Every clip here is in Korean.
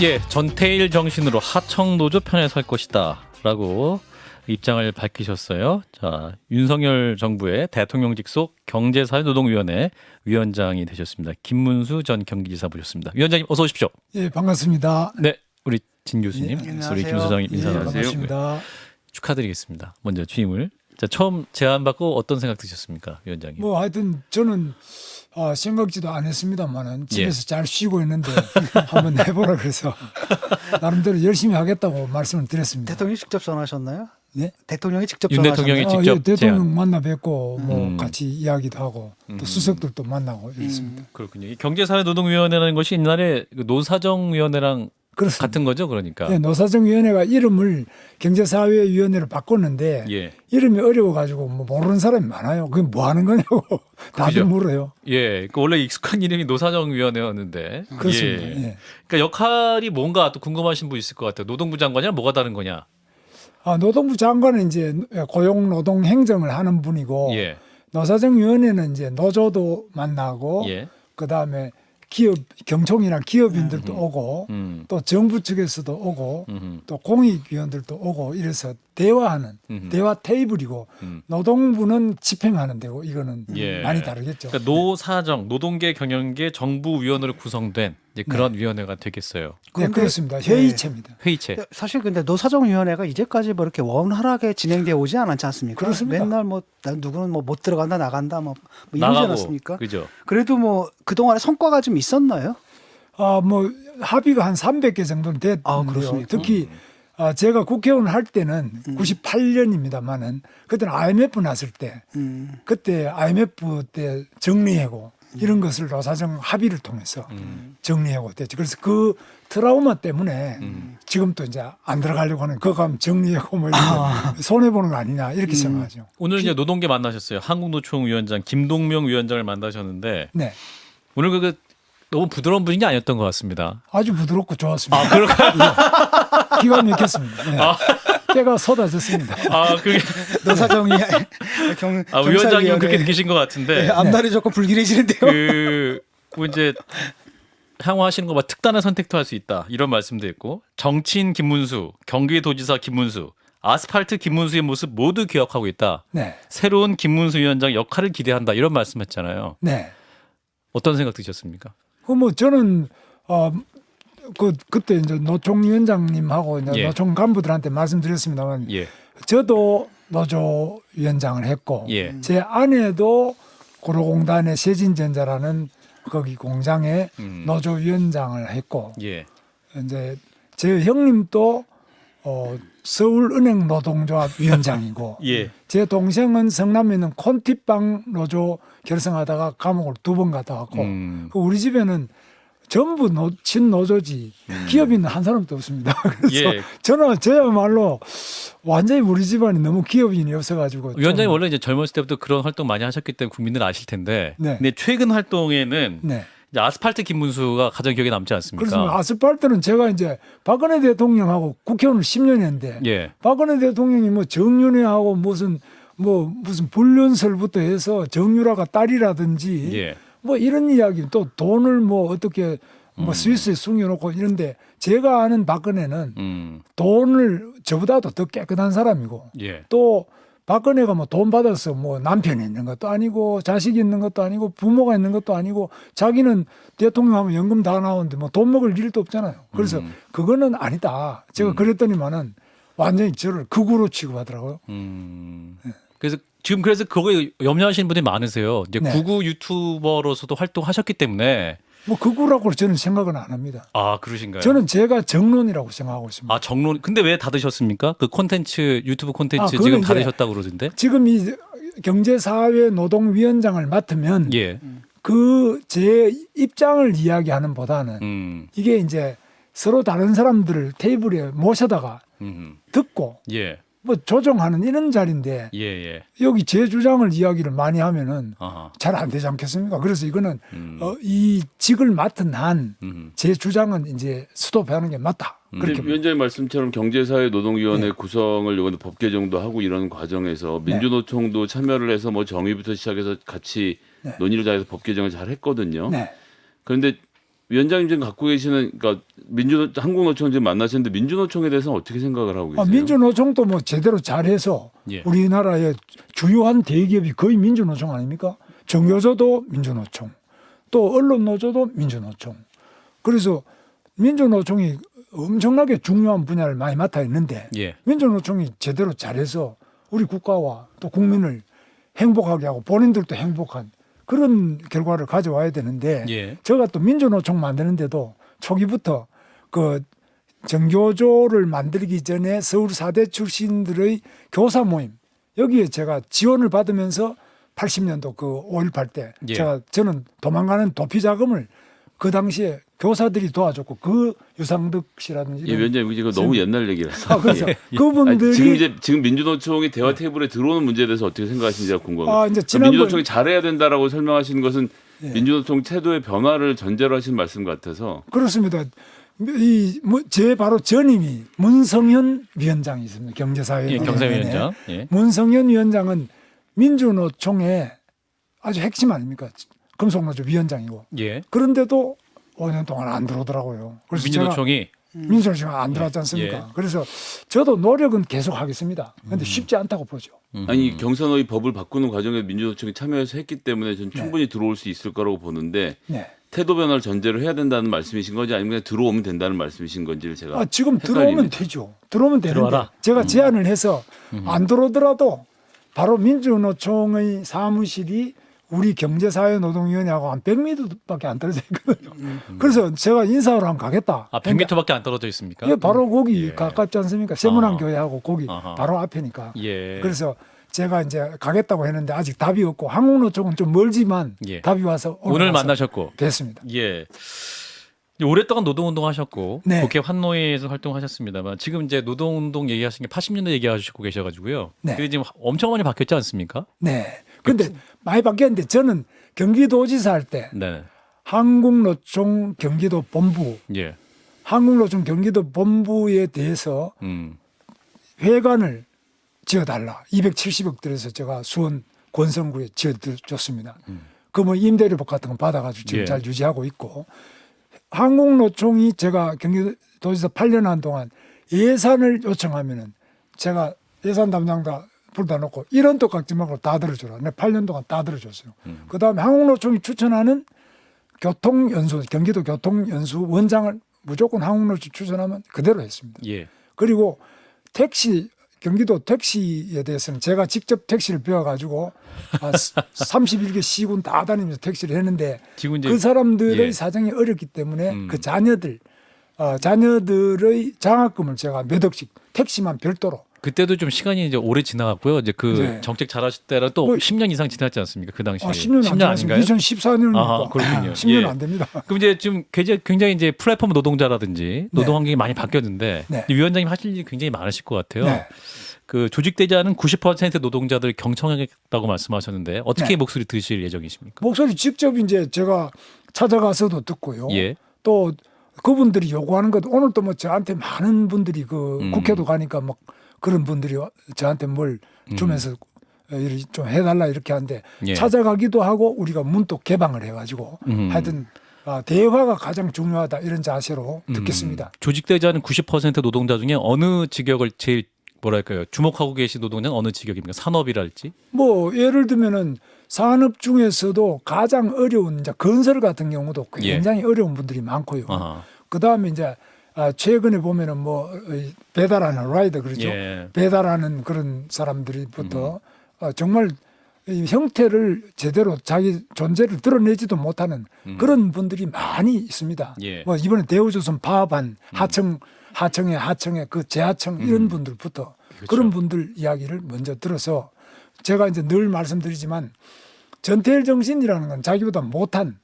예, 전태일 정신으로 하청 노조 편에 설 것이다라고 입장을 밝히셨어요. 자, 윤석열 정부의 대통령직 속 경제사회노동위원회 위원장이 되셨습니다. 김문수 전 경기지사 모셨습니다. 위원장님 어서 오십시오. 예, 반갑습니다. 네, 우리 진 교수님, 예, 우리 김 소장님 인사 예, 나누세요. 반갑습니다. 축하드리겠습니다. 먼저 취임을. 자, 처음 제안 받고 어떤 생각 드셨습니까, 위원장님? 뭐 하여튼 저는 생각지도 안 했습니다만은 집에서 예. 잘 쉬고 있는데 한번 해보라 그래서 나름대로 열심히 하겠다고 말씀을 드렸습니다. 대통령이 직접 전화하셨나요? 네? 대통령이 직접 윤 전화하셨나요? 대통령이 직접 예, 대통령 제안. 만나 뵙고 뭐 같이 이야기도 하고 또 수석들도 만나고 이랬습니다. 그렇군요. 이 경제사회노동위원회라는 것이 옛날에 그 노사정위원회랑 그렇습니다. 같은 거죠, 그러니까. 예, 노사정위원회가 이름을 경제사회위원회로 바꿨는데 예. 이름이 어려워가지고 뭐 모르는 사람이 많아요. 그게 뭐 하는 거냐고 다들 그죠? 물어요. 예, 그 원래 익숙한 이름이 노사정위원회였는데. 그렇습니다. 예. 예. 그러니까 역할이 뭔가 또 궁금하신 분 있을 것 같아요. 노동부 장관이랑 뭐가 다른 거냐? 노동부 장관은 이제 고용 노동 행정을 하는 분이고 예, 노사정위원회는 이제 노조도 만나고 예, 그다음에 기업 경총이나 기업인들도 오고 또 정부 측에서도 오고 또 공익위원들도 오고 이래서 대화하는 대화 테이블이고 노동부는 집행하는 데고 이거는 예. 많이 다르겠죠. 그러니까 노사정, 노동계, 경영계, 정부위원으로 구성된 이제 그런 위원회가 되겠어요. 네, 그런데- 그렇습니다. 회의체입니다. 회의체. 사실 근데 노사정위원회가 이제까지 뭐 이렇게 원활하게 진행되어 오지 않았지 않습니까? 그렇습니다. 맨날 뭐 누구는 뭐 못 들어간다 나간다 뭐 이러지 나가고, 않았습니까? 그죠? 그래도 뭐 그동안에 성과가 좀 있었나요? 뭐 합의가 한 300개 정도는 됐는데요. 그렇습니까? 특히 제가 국회의원 할 때는 98년입니다만은 그때는 IMF 났을 때 그때 IMF 때 정리하고 이런 것을 노사정 합의를 통해서 정리하고 됐죠. 그래서 그 트라우마 때문에 지금 또 이제 안 들어가려고 하는 그거 가면 정리하고 뭐 이런 손해 보는 거 아니냐 이렇게 생각하죠. 오늘 이제 노동계 만나셨어요. 한국노총 위원장 김동명 위원장을 만나셨는데 네, 오늘 그 너무 부드러운 분위기 아니었던 것 같습니다. 아주 부드럽고 좋았습니다. 아, 그럴까요? 기가 막혔습니다. 네. 때가 쏟아졌습니다. 아, 그게 노사정위 위원장님 그렇게 느끼신 것 같은데 앞날이 조금 불길해지는데요. 뭐 이제 향후하시는 거 봐 특단의 선택도 할 수 있다 이런 말씀도 있고 정치인 김문수, 경기도지사 김문수, 아스팔트 김문수의 모습 모두 기억하고 있다. 네, 새로운 김문수 위원장 역할을 기대한다 이런 말씀했잖아요. 네. 어떤 생각 드셨습니까? 뭐 저는 그때 이제 노총 위원장님하고 이제 예. 노총 간부들한테 말씀드렸습니다만 예, 저도 노조 위원장을 했고 예. 제 아내도 고려공단의 세진전자라는 거기 공장의 노조 위원장을 했고 예, 이제 제 형님도 서울은행 노동조합 위원장이고 예. 제 동생은 성남에 있는 콘티빵 노조 결성하다가 감옥을 2번 갔다 왔고 그 우리 집에는 전부 친노조지 기업인은 한 사람도 없습니다. 그래서 예. 저는 저야말로 완전히 우리 집안이 너무 기업인이 없어가지고 위원장님 좀- 원래 이제 젊었을 때부터 그런 활동 많이 하셨기 때문에 국민들 아실 텐데 네. 근데 최근 활동에는 네. 이제 아스팔트 김문수가 가장 기억에 남지 않습니까? 그렇습니다. 아스팔트는 제가 이제 박근혜 대통령하고 국회의원을 10년 했는데 예, 박근혜 대통령이 뭐 정윤회하고 무슨 불륜설부터 해서 정유라가 딸이라든지 예. 뭐 이런 이야기 또 돈을 뭐 어떻게 뭐 스위스에 숨겨놓고 이런데 제가 아는 박근혜는 돈을 저보다도 더 깨끗한 사람이고 예. 또 박근혜가 뭐 돈 받아서 뭐 남편이 있는 것도 아니고 자식이 있는 것도 아니고 부모가 있는 것도 아니고 자기는 대통령 하면 연금 다 나오는데 뭐 돈 먹을 일도 없잖아요. 그래서 그거는 아니다. 제가 그랬더니만은 완전히 저를 극우로 취급하더라고요. 그래서 지금 그래서 그거에 염려하시는 분들이 많으세요. 이제 네. 구구 유튜버로서도 활동하셨기 때문에 뭐 극우라고 저는 생각은 안 합니다. 아 그러신가요? 저는 제가 정론이라고 생각하고 있습니다. 아 정론 근데 왜 닫으셨습니까? 그 콘텐츠 유튜브 콘텐츠 그거는 지금 이제 닫으셨다고 그러던데? 지금 이 경제사회 노동위원장을 맡으면 예. 그 제 입장을 이야기하는 보다는 이게 이제 서로 다른 사람들을 테이블에 모셔다가 듣고 예. 뭐 조정하는 이런 자리인데 예. 예. 여기 제 주장을 이야기를 많이 하면은 아하. 잘 안 되지 않겠습니까? 그래서 이거는 이 직을 맡은 한 제 주장은 이제 스톱하는 게 맞다. 그렇게 근데 위원장님 말씀처럼 경제사회노동위원회 네. 구성을 이번에 법 개정도 하고 이런 과정에서 민주노총도 참여를 해서 뭐 정의부터 시작해서 같이 논의를 잘해서 법 개정을 잘 했거든요. 네. 그런데 위원장님 지금 갖고 계시는 그러니까 한국노총 지금 만나셨는데 민주노총에 대해서는 어떻게 생각을 하고 계세요? 민주노총도 뭐 제대로 잘해서 예. 우리나라의 주요한 대기업이 거의 민주노총 아닙니까? 정교조도 민주노총, 또 언론노조도 민주노총. 그래서 민주노총이 엄청나게 중요한 분야를 많이 맡아 있는데 예. 민주노총이 제대로 잘해서 우리 국가와 또 국민을 행복하게 하고 본인들도 행복한 그런 결과를 가져와야 되는데 예. 제가 또 민주노총 만드는데도 초기부터 그 정교조를 만들기 전에 서울사대 출신들의 교사 모임 여기에 제가 지원을 받으면서 80년도 그 5.18 때 예. 저는 도망가는 도피 자금을 그 당시에 교사들이 도와줬고 그 유상득 씨라든지 예, 위원장님 이거 너무 옛날 얘기라서. 그래서 예. 그분들이 아니, 지금 민주노총이 대화 테이블에 들어오는 문제에 대해서 어떻게 생각하시는지가 궁금합니다. 이제 그러니까 지난번 민주노총이 잘해야 된다라고 설명하시는 것은 예. 민주노총 태도의 변화를 전제로 하신 말씀 같아서. 그렇습니다. 제 바로 전임이 문성현 위원장이 있습니다. 경제사회 예, 경사위원장. 예. 문성현 위원장은 민주노총의 아주 핵심 아닙니까? 금속노조 위원장이고 예. 그런데도 5년 동안 안 들어오더라고요. 그래서 민주노총이 민주노총이 안 들어왔지 않습니까? 예. 그래서 저도 노력은 계속 하겠습니다. 그런데 쉽지 않다고 보죠. 아니 경선의 법을 바꾸는 과정에 민주노총이 참여해서 했기 때문에 저는 충분히 들어올 수 있을 거라고 보는데 네. 태도 변화를 전제로 해야 된다는 말씀이신 건지 아니면 그냥 들어오면 된다는 말씀이신 건지를 제가 지금 들어오면 되죠. 들어오면 되는데 들어와라. 제가 제안을 해서 안 들어오더라도 바로 민주노총의 사무실이 우리 경제사회노동위원회하고 한 100m밖에 안 떨어져 있거든요. 그래서 제가 인사하러 한 가겠다. 100m밖에 안 떨어져 있습니까? 예, 바로 거기 예. 가깝지 않습니까? 세문안 아하. 교회하고 거기 아하. 바로 앞이니까. 예. 그래서 제가 이제 가겠다고 했는데 아직 답이 없고 한국노총은 좀 멀지만 예. 답이 와서 오늘 와서 만나셨고. 됐습니다. 예. 오랫동안 노동운동 하셨고 네. 국회 환노위에서 활동하셨습니다만 지금 이제 노동운동 얘기하신 게 80년대 얘기하시고 계셔가지고요. 네. 그게 지금 엄청 많이 바뀌었지 않습니까? 네. 근데 많이 바뀌었는데 저는 경기도지사 할 때 네. 한국노총 경기도 본부, 예. 한국노총 경기도 본부에 대해서 회관을 지어달라. 270억 들여서 제가 수원 권성구에 지어줬습니다. 그 뭐 임대료복 같은 거 받아가지고 지금 예. 잘 유지하고 있고 한국노총이 제가 경기도지사 8년 한 동안 예산을 요청하면은 제가 예산 담당자 불다 놓고 1원도 깎지 말고 다 들어줘라. 내가 8년 동안 다 들어줬어요. 그다음에 한국노총이 추천하는 교통연수, 경기도 교통연수 원장을 무조건 한국노총 추천하면 그대로 했습니다. 예. 그리고 택시, 경기도 택시에 대해서는 제가 직접 택시를 배워가지고 31개 시군 다 다니면서 택시를 했는데 지금 이제 그 사람들의 예. 사정이 어렵기 때문에 그 자녀들의 장학금을 제가 몇 억씩 택시만 별도로 그때도 좀 시간이 이제 오래 지나갔고요. 이제 그 네. 정책 잘하실 때랑 또 뭐 10년 이상 지났지 않습니까? 그 당시에. 10년 안 지났습니다. 아닌가요? 2014년이니까 아하, 그렇군요. 10년 예. 안 됩니다. 그럼 이제 지금 굉장히 이제 플랫폼 노동자라든지 노동 환경이 많이 바뀌었는데 네. 위원장님 하실 일이 굉장히 많으실 것 같아요. 네. 그 조직되지 않은 90% 노동자들 경청하겠다고 말씀하셨는데 어떻게 네. 목소리 들으실 예정이십니까? 목소리 직접 이제 제가 찾아가서도 듣고요. 예. 또 그분들이 요구하는 것 오늘 또 뭐 저한테 많은 분들이 그 국회도 가니까 막 그런 분들이 저한테 뭘 주면서 이렇게 좀 해달라 이렇게 하는데 예. 찾아가기도 하고 우리가 문도 개방을 해가지고 하여튼 대화가 가장 중요하다 이런 자세로 듣겠습니다. 조직되지 않은 90% 노동자 중에 어느 직역을 제일 뭐랄까요 주목하고 계신 노동자는 어느 직역입니까? 산업이랄지? 뭐 예를 들면은 산업 중에서도 가장 어려운 이제 건설 같은 경우도 굉장히 어려운 분들이 많고요. 아하. 그 다음에 이제 최근에 보면은 뭐 배달하는 라이더 그렇죠. 예. 배달하는 그런 사람들이부터 정말 이 형태를 제대로 자기 존재를 드러내지도 못하는 그런 분들이 많이 있습니다. 예. 뭐 이번에 대우조선 파업한 하청의 그 재하청 이런 분들부터 그렇죠. 그런 분들 이야기를 먼저 들어서 제가 이제 늘 말씀드리지만 전태일 정신이라는 건 자기보다 못한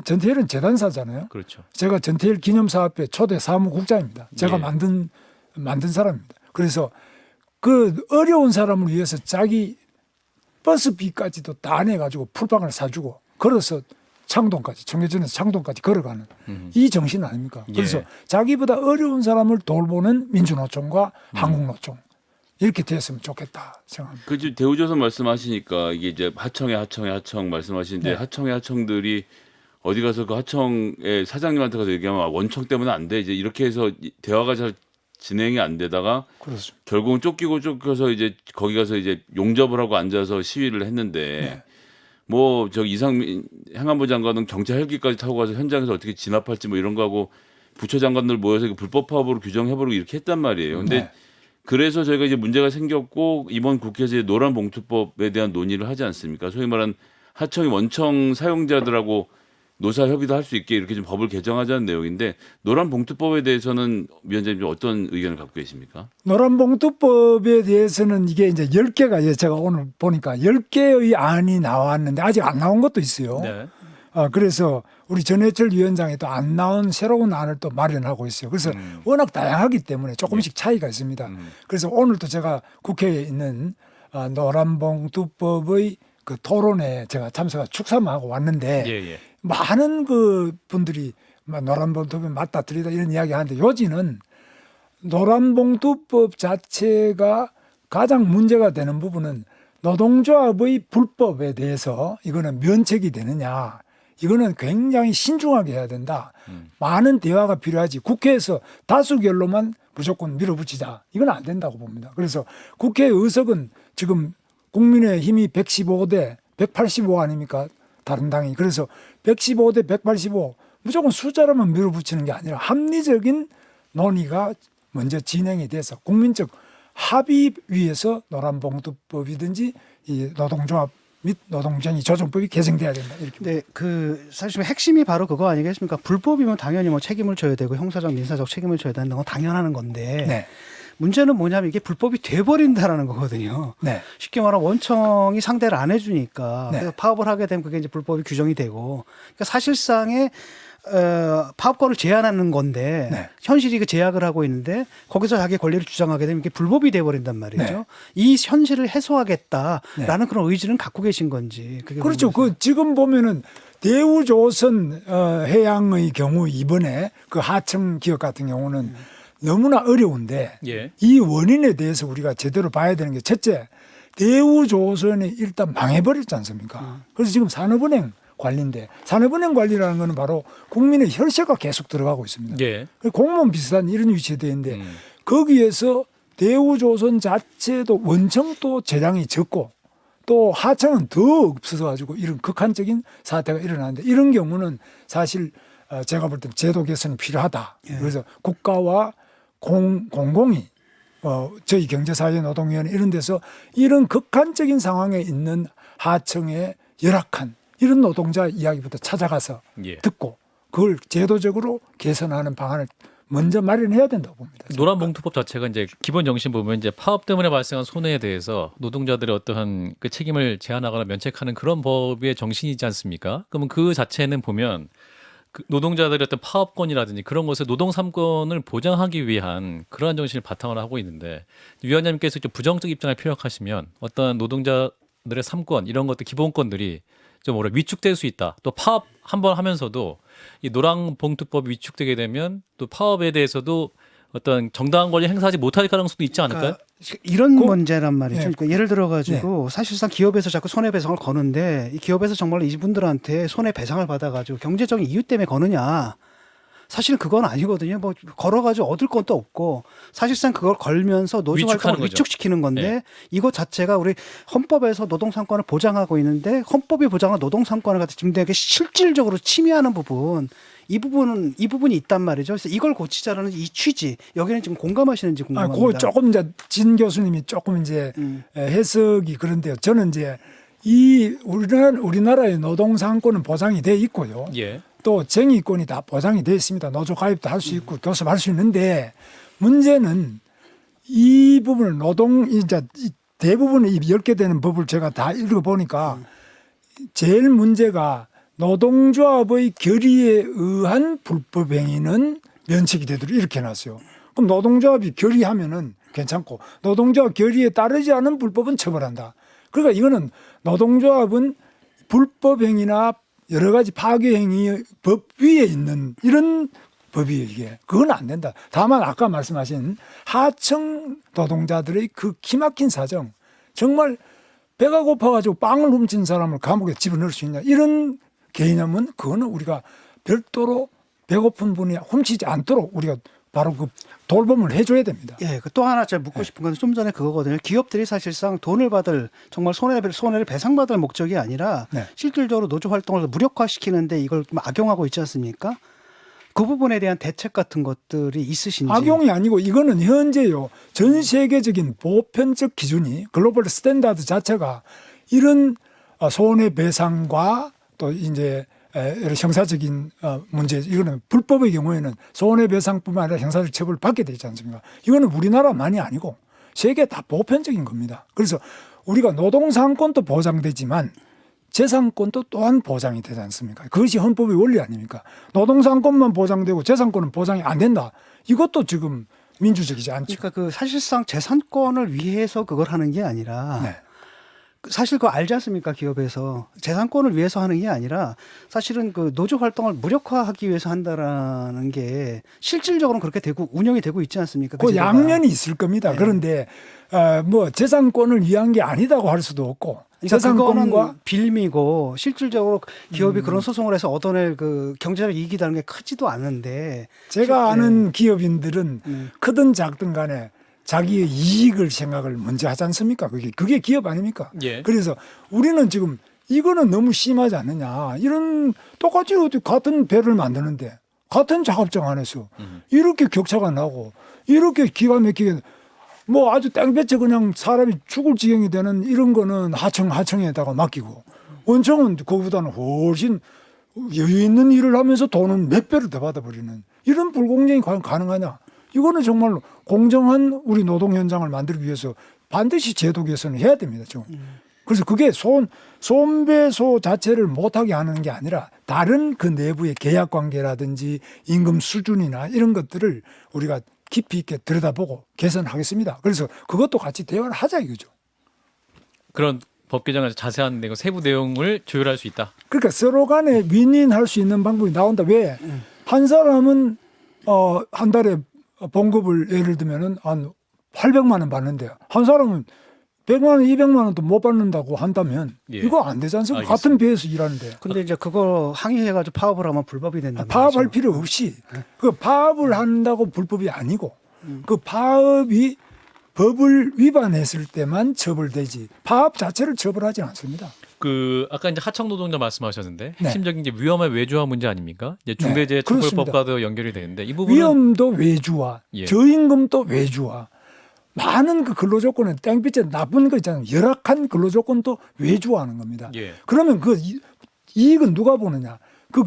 전태일은 재단사잖아요. 그렇죠. 제가 전태일 기념사업회 초대 사무국장입니다. 제가 예. 만든 사람입니다. 그래서 그 어려운 사람을 위해서 자기 버스비까지도 다 내가지고 풀빵을 사주고 걸어서 창동까지 청계천에서 창동까지 걸어가는 이 정신 아닙니까? 그래서 예. 자기보다 어려운 사람을 돌보는 민주노총과 한국노총 이렇게 됐으면 좋겠다 생각합니다. 그 지금 대우조선 말씀하시니까 이게 이제 하청 말씀하시는데 네. 하청들이 어디 가서 그 하청의 사장님한테 가서 얘기하면 원청 때문에 안 돼. 이제 이렇게 해서 대화가 잘 진행이 안 되다가 그렇죠. 결국은 쫓겨서 이제 거기 가서 이제 용접을 하고 앉아서 시위를 했는데 뭐 저 이상민 행안부 장관은 경찰 헬기까지 타고 가서 현장에서 어떻게 진압할지 뭐 이런 거 하고 부처 장관들 모여서 이거 불법 파업으로 규정해버리고 이렇게 했단 말이에요. 근데 그래서 저희가 이제 문제가 생겼고 이번 국회에서 이제 노란 봉투법에 대한 논의를 하지 않습니까? 소위 말하는 하청이 원청 사용자들하고 노사 협의도 할 수 있게 이렇게 좀 법을 개정하자는 내용인데 노란 봉투법에 대해서는 위원장님 좀 어떤 의견을 갖고 계십니까? 노란봉투법에 대해서는 이게 이제 10개가 제가 오늘 보니까 10개의 안이 나왔는데 아직 안 나온 것도 있어요. 네. 그래서 우리 전해철 위원장이 또 안 나온 새로운 안을 또 마련하고 있어요. 그래서 워낙 다양하기 때문에 조금씩 차이가 있습니다. 그래서 오늘도 제가 국회에 있는 노란봉투법의 그 토론에 제가 참석하 축사하고 왔는데 예. 많은 그 분들이 노란봉투법에 맞다뜨리다 이런 이야기 하는데 요지는 노란봉투법 자체가 가장 문제가 되는 부분은 노동조합의 불법에 대해서 이거는 면책이 되느냐. 이거는 굉장히 신중하게 해야 된다. 많은 대화가 필요하지. 국회에서 다수결로만 무조건 밀어붙이자. 이건 안 된다고 봅니다. 그래서 국회 의석은 지금 국민의힘이 115대 185 아닙니까? 다른 당이. 그래서 115대 185 무조건 숫자로만 밀어붙이는 게 아니라 합리적인 논의가 먼저 진행이 돼서 국민적 합의 위에서 노란봉투법이든지 이 노동조합 및 노동쟁의 조정법이 개정돼야 된다. 이렇게. 네, 그 사실 핵심이 바로 그거 아니겠습니까? 불법이면 당연히 뭐 책임을 져야 되고 형사적, 민사적 책임을 져야 된다는 건 당연한 건데 네. 문제는 뭐냐면 이게 불법이 돼버린다라는 거거든요. 네. 쉽게 말하면 원청이 상대를 안 해주니까 네. 그래서 파업을 하게 되면 그게 이제 불법이 규정이 되고 그러니까 사실상의 파업권을 제한하는 건데 네. 현실이 그 제약을 하고 있는데 거기서 자기 권리를 주장하게 되면 이게 불법이 돼버린단 말이죠. 네. 이 현실을 해소하겠다라는 그런 의지는 갖고 계신 건지. 그게 그렇죠. 궁금해서요. 그 지금 보면은 대우조선 해양의 경우 이번에 그 하청 기업 같은 경우는 너무나 어려운데 예. 이 원인에 대해서 우리가 제대로 봐야 되는 게 첫째 대우조선이 일단 망해버렸지 않습니까? 그래서 지금 산업은행 관리인데 산업은행 관리라는 거는 바로 국민의 혈세가 계속 들어가고 있습니다. 예. 공무원 비슷한 이런 위치에 되어 있는데 거기에서 대우조선 자체도 원청도 재량이 적고 또 하청은 더 없어서 가지고 이런 극한적인 사태가 일어나는데 이런 경우는 사실 제가 볼 때 제도 개선이 필요하다. 그래서 국가와 공공이 저희 경제사회노동위원회 이런 데서 이런 극한적인 상황에 있는 하청의 열악한 이런 노동자 이야기부터 찾아가서 예. 듣고 그걸 제도적으로 개선하는 방안을 먼저 마련해야 된다고 봅니다. 노란봉투법 자체가 이제 기본 정신 보면 이제 파업 때문에 발생한 손해에 대해서 노동자들의 어떠한 그 책임을 제한하거나 면책하는 그런 법의 정신이지 않습니까? 그러면 그 자체는 보면 그 노동자들의 어떤 파업권이라든지 그런 것을 노동 3권을 보장하기 위한 그러한 정신을 바탕으로 하고 있는데 위원장님께서 좀 부정적 입장을 피력하시면 어떤 노동자들의 3권 이런 것들 기본권들이 좀 오래 위축될 수 있다. 또 파업 한번 하면서도 이 노란봉투법이 위축되게 되면 또 파업에 대해서도 어떤 정당한 권리 행사하지 못할 가능성도 있지 않을까요? 그러니까 이런 문제란 말이죠. 네. 그러니까 예를 들어가지고 사실상 기업에서 자꾸 손해배상을 거는데 이 기업에서 정말 이분들한테 손해배상을 받아가지고 경제적인 이유 때문에 거느냐. 사실은 그건 아니거든요. 뭐 걸어가지고 얻을 것도 없고 사실상 그걸 걸면서 노조활동을 위축시키는 건데 네. 이것 자체가 우리 헌법에서 노동상권을 보장하고 있는데 헌법이 보장한 노동상권을 갖다 지금 되게 실질적으로 침해하는 부분 이 부분이 있단 말이죠. 그래서 이걸 고치자라는 이 취지 여기는 지금 공감하시는지 궁금합니다. 그거 조금 이제 진 교수님이 조금 이제 해석이 그런데요. 저는 이제 이 우리나라의 노동 상권은 보장이 돼 있고요. 예. 또 쟁의권이 다 보장이 되어 있습니다. 노조 가입도 할 수 있고 교섭할 수 있는데 문제는 이 부분을 이제 대부분의 10개 되는 법을 제가 다 읽어보니까 제일 문제가 노동조합의 결의에 의한 불법 행위는 면책이 되도록 이렇게 해놨어요. 그럼 노동조합이 결의하면은 괜찮고 노동조합 결의에 따르지 않은 불법은 처벌한다. 그러니까 이거는 노동조합은 불법 행위나 여러 가지 파괴 행위 법 위에 있는 이런 법이에요, 이게. 그건 안 된다. 다만 아까 말씀하신 하청 노동자들의 그 기막힌 사정, 정말 배가 고파가지고 빵을 훔친 사람을 감옥에 집어넣을 수 있냐, 이런 개념은 그거는 우리가 별도로 배고픈 분이 훔치지 않도록 우리가 바로 그 돌봄을 해줘야 됩니다. 예, 또 하나 제가 묻고 싶은 건 좀 전에 그거거든요. 기업들이 사실상 돈을 받을 정말 손해를 배상받을 목적이 아니라 네. 실질적으로 노조 활동을 무력화시키는데 이걸 좀 악용하고 있지 않습니까? 그 부분에 대한 대책 같은 것들이 있으신지. 악용이 아니고 이거는 현재요. 전 세계적인 보편적 기준이 글로벌 스탠다드 자체가 이런 손해배상과 또 이제 여러 형사적인 문제, 이거는 불법의 경우에는 손해배상뿐만 아니라 형사적 처벌을 받게 되지 않습니까? 이거는 우리나라만이 아니고 세계 다 보편적인 겁니다. 그래서 우리가 노동상권도 보장되지만 재산권도 또한 보장이 되지 않습니까? 그것이 헌법의 원리 아닙니까? 노동상권만 보장되고 재산권은 보장이 안 된다. 이것도 지금 민주적이지 않죠. 그러니까 그 사실상 재산권을 위해서 그걸 하는 게 아니라 네. 사실 그거 알지 않습니까? 기업에서 재산권을 위해서 하는 게 아니라 사실은 그 노조 활동을 무력화하기 위해서 한다라는 게 실질적으로는 그렇게 되고 운영이 되고 있지 않습니까? 그 제도가. 양면이 있을 겁니다. 네. 그런데 뭐 재산권을 위한 게 아니다고 할 수도 없고 그러니까 재산권과 그거는 빌미고 실질적으로 기업이 그런 소송을 해서 얻어낼 그 경제적 이익이라는 게 크지도 않은데 제가 아는 기업인들은 음. 크든 작든 간에 자기의 이익을 생각을 먼저 하지 않습니까? 그게 기업 아닙니까? 예. 그래서 우리는 지금 이거는 너무 심하지 않느냐. 이런 똑같이 어디 같은 배를 만드는데 같은 작업장 안에서 이렇게 격차가 나고 이렇게 기가 막히게 뭐 아주 땡볕에 그냥 사람이 죽을 지경이 되는 이런 거는 하청에다가 맡기고 원청은 그거보다는 훨씬 여유 있는 일을 하면서 돈은 몇 배를 더 받아버리는 이런 불공정이 과연 가능하냐. 이거는 정말로 공정한 우리 노동 현장을 만들기 위해서 반드시 제도 개선을 해야 됩니다. 지금. 그래서 그게 손배소 자체를 못하게 하는 게 아니라 다른 그 내부의 계약 관계라든지 임금 수준이나 이런 것들을 우리가 깊이 있게 들여다보고 개선하겠습니다. 그래서 그것도 같이 대화를 하자 이거죠. 그런 법 개정에서 자세한 내용, 세부 내용을 조율할 수 있다. 그러니까 서로 간에 윈윈할 수 있는 방법이 나온다. 왜? 한 사람은 한 달에 봉급을 예를 들면은 한 800만 원 받는데 한 사람은 100만 원, 200만 원도 못 받는다고 한다면 예. 이거 안 되지 않습니까? 알겠습니다. 같은 배에서 일하는데. 근데 이제 그거 항의해가지고 파업을 하면 불법이 된다. 파업할 필요 없이 그 파업을 한다고 불법이 아니고 그 파업이 법을 위반했을 때만 처벌되지 파업 자체를 처벌하지 않습니다. 그 아까 이제 하청 노동자 말씀하셨는데 네. 핵심적인 이제 위험한 외주화 문제 아닙니까? 이제 네, 중대재해처벌법과도 연결이 되는데 이 부분은 위험도 외주화, 예. 저임금도 외주화, 많은 그 근로조건은 땡볕에 나쁜 거 있잖아요. 열악한 근로조건도 외주화하는 겁니다. 예. 그러면 그 이익은 누가 보느냐? 그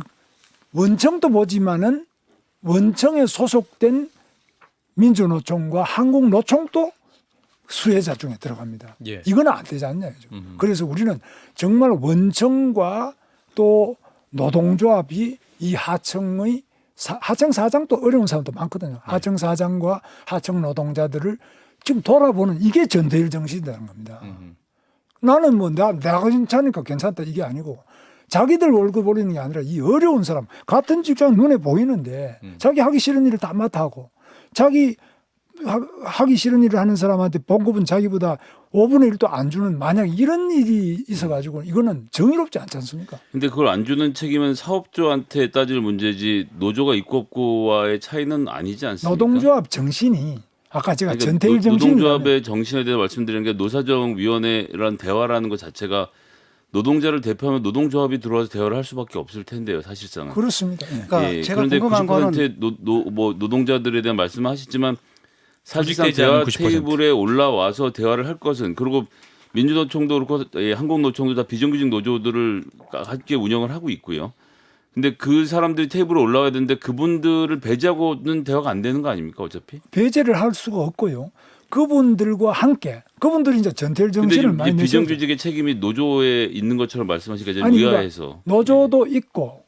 원청도 보지만은 원청에 소속된 민주노총과 한국노총도 수혜자 중에 들어갑니다. 예. 이건 안 되지 않냐. 그래서 우리는 정말 원청과 또 노동조합이 이 하청의 하청 사장도 어려운 사람도 많거든요. 하청 사장과 하청 노동자들을 지금 돌아보는 이게 전대일 정신이라는 겁니다. 나는 뭐 내가 괜찮으니까 괜찮다 이게 아니고 자기들 월급 올리는 게 아니라 이 어려운 사람 같은 직장 눈에 보이는데 자기 하기 싫은 일을 다 맡아 하고 자기 하기 싫은 일을 하는 사람한테 봉급은 자기보다 5분의 1도 안 주는 만약 이런 일이 있어가지고 이거는 정의롭지 않지 않습니까? 근데 그걸 안 주는 책임은 사업주한테 따질 문제지 노조가 있고 없고와의 차이는 아니지 않습니까? 노동조합 정신이 아까 제가 그러니까 전태일 정신 노동조합의 정신에 대해서 말씀드리는 게 노사정위원회라는 대화라는 것 자체가 노동자를 대표하면 노동조합이 들어와서 대화를 할 수밖에 없을 텐데요, 사실상은. 그렇습니다. 예. 그러니까 예, 제가 그런데 궁금한 거는 90%의 노동자들에 대한 말씀하시지만 사실상 조직되지 않은 대화 90%. 테이블에 올라와서 대화를 할 것은 그리고 민주노총도 그렇고 한국노총도 다 비정규직 노조들을 함께 운영을 하고 있고요. 근데 그 사람들이 테이블에 올라와야 되는데 그분들을 배제하고는 대화가 안 되는 거 아닙니까 어차피? 배제를 할 수가 없고요. 그분들과 함께 그분들이 이제 전태일 근데 정신을 지금 많이 내세우죠. 비정규직의 책임이 노조에 있는 것처럼 말씀하시니까 이제 아니, 의아해서 노조도 있고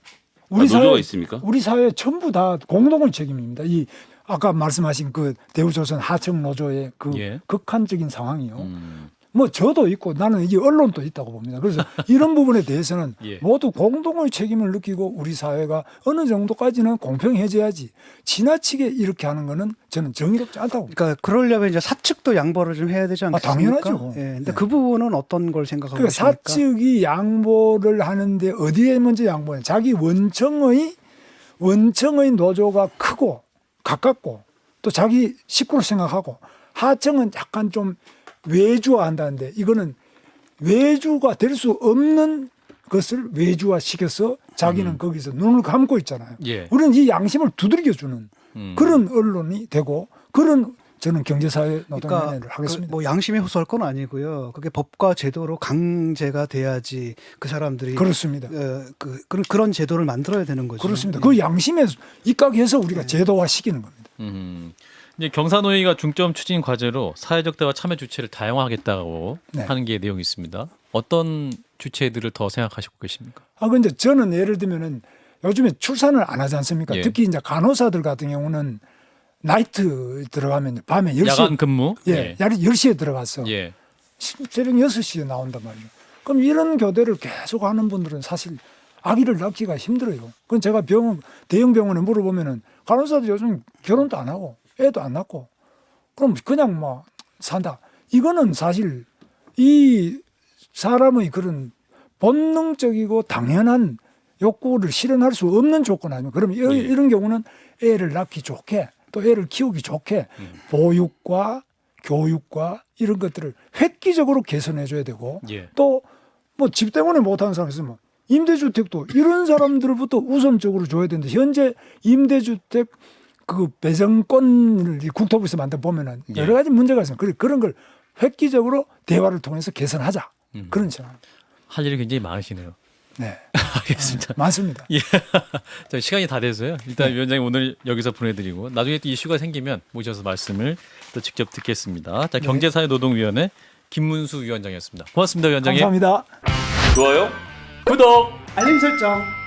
노조가 있습니까? 우리 사회 전부 다 공동의 책임입니다. 이 아까 말씀하신 그 대우조선 하청 노조의 그 예. 극한적인 상황이요. 뭐 저도 있고 나는 이게 언론도 있다고 봅니다. 그래서 이런 부분에 대해서는 예. 모두 공동의 책임을 느끼고 우리 사회가 어느 정도까지는 공평해져야지 지나치게 이렇게 하는 거는 저는 정의롭지 않다고 봅니다. 그러니까 그러려면 이제 사측도 양보를 좀 해야 되지 않겠습니까? 당연하죠. 예. 근데 네. 그 부분은 어떤 걸 생각하고 그러니까 계십니까? 사측이 양보를 하는데 어디에 먼저 양보해? 자기 원청의 노조가 크고 가깝고 또 자기 식구로 생각하고 하청은 약간 좀 외주화한다는데 이거는 외주가 될 수 없는 것을 외주화 시켜서 자기는 거기서 눈을 감고 있잖아요. 예. 우리는 이 양심을 두들겨 주는 음. 그런 언론이 되고 그런 저는 경제사회 노동위원회를 그러니까 하겠습니다. 뭐 양심에 호소할 건 아니고요. 그게 법과 제도로 강제가 돼야지 그 사람들이 그렇습니다. 그런 제도를 만들어야 되는 거죠. 그렇습니다. 예. 그 양심에 입각해서 우리가 제도화 시키는 겁니다. 이제 경사노위가 중점 추진 과제로 사회적 대화 참여 주체를 다양화하겠다고 네. 하는 게 내용이 있습니다. 어떤 주체들을 더 생각하시고 계십니까? 근데 저는 예를 들면은 요즘에 출산을 안 하지 않습니까? 예. 특히 이제 간호사들 같은 경우는 나이트 들어가면 밤에 10시에 야간 근무? 예, 10시에 들어가서 예. 새벽 6시에 나온단 말이에요. 그럼 이런 교대를 계속 하는 분들은 사실 아기를 낳기가 힘들어요. 그건 제가 대형 병원에 물어보면은 간호사들 요즘 결혼도 안 하고 애도 안 낳고 그럼 그냥 뭐 산다. 이거는 사실 이 사람의 그런 본능적이고 당연한 욕구를 실현할 수 없는 조건 아니면 그러면 예. 이런 경우는 애를 낳기 좋게 또 애를 키우기 좋게 보육과 교육과 이런 것들을 획기적으로 개선해 줘야 되고 예. 또 뭐 집 때문에 못하는 사람 있으면 임대주택도 이런 사람들부터 우선적으로 줘야 되는데 현재 임대주택 그 배정권을 이 국토부에서 만들어 보면은 예. 여러 가지 문제가 있습니다. 그런 걸 획기적으로 대화를 통해서 개선하자 그런 생각. 할 일이 굉장히 많으시네요. 네, 알겠습니다. 많습니다. 예. 자, 시간이 다 돼서요. 일단 위원장님 오늘 여기서 보내드리고 나중에 또 이슈가 생기면 모셔서 말씀을 또 직접 듣겠습니다. 자, 경제사회노동위원회 김문수 위원장이었습니다. 고맙습니다, 위원장님. 감사합니다. 좋아요. 구독. 알림 설정.